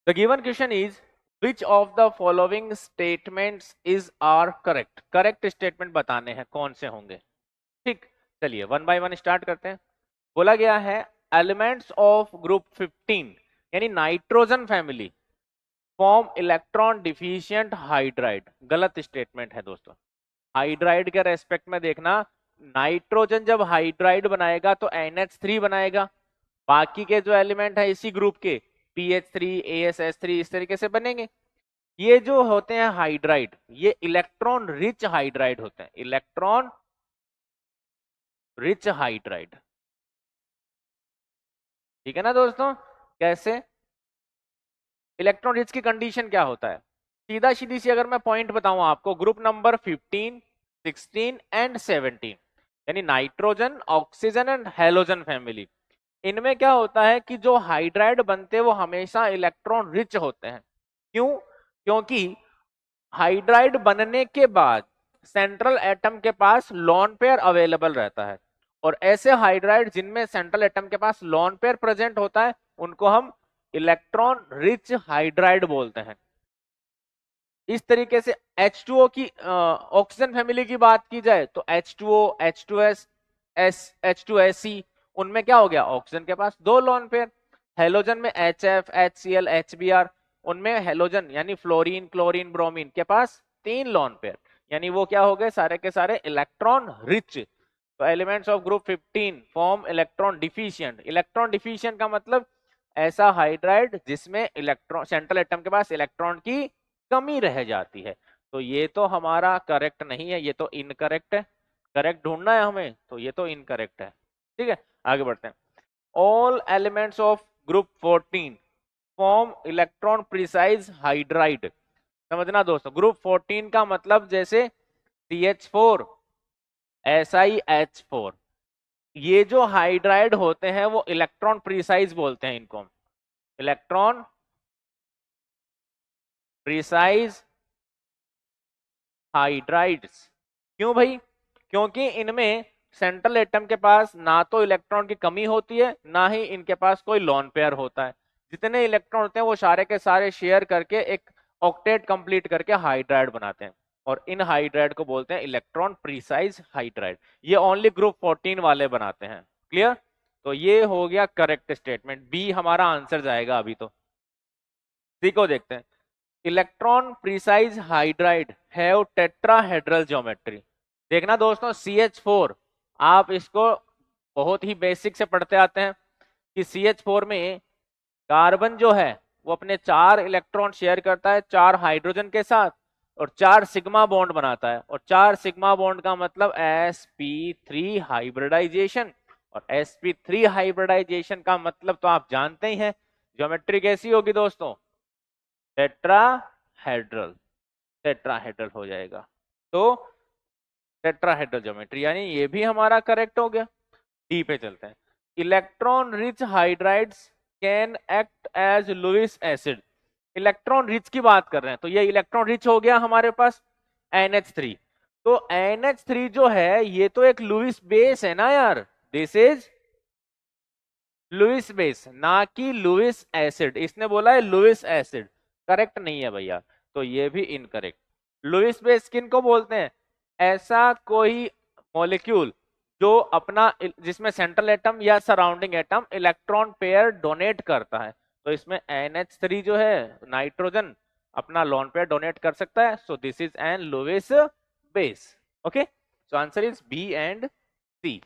The given question is which of the following statements is are correct. Correct statement बताने हैं कौन से होंगे। ठीक, चलिए वन बाय वन स्टार्ट करते हैं। बोला गया है एलिमेंट्स ऑफ ग्रुप 15 यानी nitrogen family form electron deficient hydride. गलत स्टेटमेंट है दोस्तों। हाइड्राइड के रेस्पेक्ट में देखना, नाइट्रोजन जब हाइड्राइड बनाएगा तो NH3 बनाएगा। बाकी के जो एलिमेंट है इसी ग्रुप के PH3 ASS3 इस तरीके से बनेंगे। ये जो होते हैं हाइड्राइड, ये इलेक्ट्रॉन रिच हाइड्राइड होते हैं। इलेक्ट्रॉन रिच हाइड्राइड, ठीक है ना दोस्तों। कैसे इलेक्ट्रॉन रिच की कंडीशन क्या होता है, सीधा सीधी सी अगर मैं पॉइंट बताऊं आपको, ग्रुप नंबर 15, 16 एंड 17 यानी nitrogen, oxygen and halogen family, इनमें क्या होता है कि जो हाइड्राइड बनते हैं वो हमेशा इलेक्ट्रॉन रिच होते हैं। क्यों? क्योंकि हाइड्राइड बनने के बाद सेंट्रल एटम के पास लोन पेयर अवेलेबल रहता है, और ऐसे हाइड्राइड जिनमें सेंट्रल एटम के पास लोन पेयर प्रेजेंट होता है उनको हम इलेक्ट्रॉन रिच हाइड्राइड बोलते हैं। इस तरीके से H2O की ऑक्सीजन फैमिली की बात की जाए तो H2O, H2S, H2SC, उनमें क्या हो गया, ऑक्सीजन के पास दो लोन पेयर। हेलोजन में HF, HCl, HBr, उनमें हेलोजन यानी फ्लोरीन, क्लोरीन, ब्रोमीन के पास तीन लोन पेयर, यानी वो क्या हो गए, सारे के सारे इलेक्ट्रॉन रिच। तो elements of group 15 form electron deficient. Electron deficient का मतलब ऐसा हाइड्राइड जिसमें इलेक्ट्रॉन, सेंट्रल एटम के पास इलेक्ट्रॉन की कमी रह जाती है। तो ये तो हमारा करेक्ट नहीं है, ये तो इनकरेक्ट है। करेक्ट ढूंढना है हमें, तो ये तो इनकरेक्ट है। ठीक है, आगे बढ़ते हैं। All elements of group 14 form electron precise hydride. समझना दोस्तों, ग्रुप 14 का मतलब जैसे CH4, SiH4, ये जो हाइड्राइड होते हैं वो इलेक्ट्रॉन प्रिसाइज बोलते हैं इनको, इलेक्ट्रॉन प्रिसाइज हाइड्राइड्स। क्यों भाई? क्योंकि इनमें सेंट्रल एटम के पास ना तो इलेक्ट्रॉन की कमी होती है, ना ही इनके पास कोई लोन पेयर होता है। जितने इलेक्ट्रॉन होते हैं वो सारे के सारे शेयर करके एक ऑक्टेट कंप्लीट करके हाइड्राइड बनाते हैं, और इन हाइड्राइड को बोलते हैं इलेक्ट्रॉन प्रिसाइज हाइड्राइड। ये ओनली ग्रुप 14 वाले बनाते हैं। क्लियर? तो ये हो गया करेक्ट स्टेटमेंट, बी हमारा आंसर जाएगा। अभी तो सी को देखते हैं। Electron precise hydride have tetrahedral geometry. देखना दोस्तों, CH4, आप इसको बहुत ही बेसिक से पढ़ते आते हैं कि CH4 में कार्बन जो है वो अपने 4 इलेक्ट्रॉन शेयर करता है 4 हाइड्रोजन के साथ, और 4 सिग्मा बॉन्ड बनाता है। और 4 सिग्मा बॉन्ड का मतलब sp3 हाइब्रिडाइजेशन, और sp3 हाइब्रिडाइजेशन का मतलब तो आप जानते ही हैं, ज्योमेट्री कैसी होगी दोस्तों, टेट्राहेड्रल। टेट्राहेड्रल हो जाएगा। तो टेट्राहेड्रल ज्योमेट्री, यानी ये भी हमारा करेक्ट हो गया। डी पे चलते हैं। Electron rich hydrides can act as Lewis acid. Electron rich की बात कर रहे हैं, तो ये इलेक्ट्रॉन रिच हो गया हमारे पास NH3। तो NH3 जो है ये तो एक लुईस बेस है ना यार, दिस इज लुईस बेस, ना कि लुईस एसिड। इसने बोला है लुईस एसिड, करेक्ट नहीं है भैया, तो ये भी इनकरेक्ट। लुईस बेस किन को बोलते हैं? ऐसा कोई मॉलिक्यूल जो अपना, जिसमें सेंट्रल एटम या surrounding atom electron pair donate करता है। तो इसमें NH3 जो है नाइट्रोजन अपना लोन पेयर डोनेट कर सकता है, so this is an Lewis base. Okay, so answer is B and C.